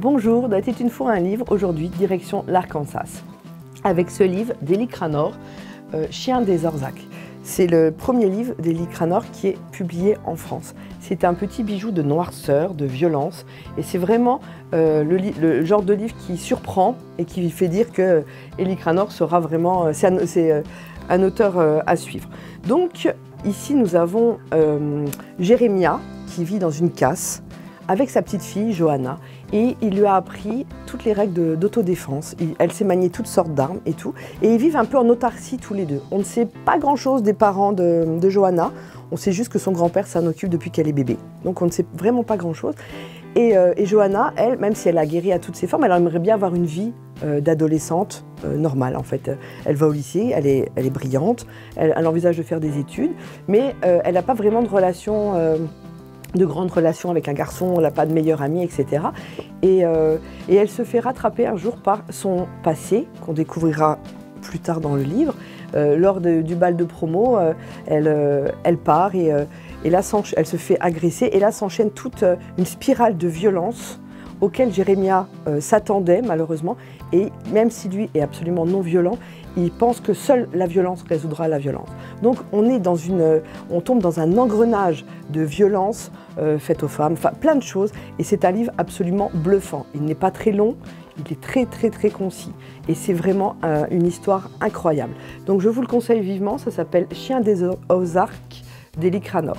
Bonjour, Datait une fois un livre, aujourd'hui direction l'Arkansas. Avec ce livre d'Élie Cranor, Chien des Orzac. C'est le premier livre d'Élie Cranor qui est publié en France. C'est un petit bijou de noirceur, de violence, et c'est vraiment le genre de livre qui surprend et qui fait dire que Élie Cranor sera vraiment, c'est un auteur à suivre. Donc ici nous avons Jérémia qui vit dans une casse avec sa petite fille Johanna, et il lui a appris toutes les règles d'autodéfense. Elle sait manier toutes sortes d'armes et tout, et ils vivent un peu en autarcie tous les deux. On ne sait pas grand-chose des parents de Johanna, on sait juste que son grand-père s'en occupe depuis qu'elle est bébé, donc on ne sait vraiment pas grand-chose. Et Johanna, elle, même si elle a guéri à toutes ses formes, elle aimerait bien avoir une vie d'adolescente normale en fait. Elle va au lycée, elle est brillante, elle envisage de faire des études, mais elle n'a pas vraiment de grandes relations avec un garçon, elle n'a pas de meilleur ami, etc. Et elle se fait rattraper un jour par son passé, qu'on découvrira plus tard dans le livre. Lors du bal de promo, elle part et là, elle se fait agresser, et là s'enchaîne toute une spirale de violence auquel Jérémia s'attendait malheureusement, et même si lui est absolument non violent, il pense que seule la violence résoudra la violence. Donc on tombe dans un engrenage de violence faite aux femmes, enfin plein de choses, et c'est un livre absolument bluffant. Il n'est pas très long, il est très concis, et c'est vraiment une histoire incroyable. Donc je vous le conseille vivement, ça s'appelle Chien des Orzac d'Élie Cranor.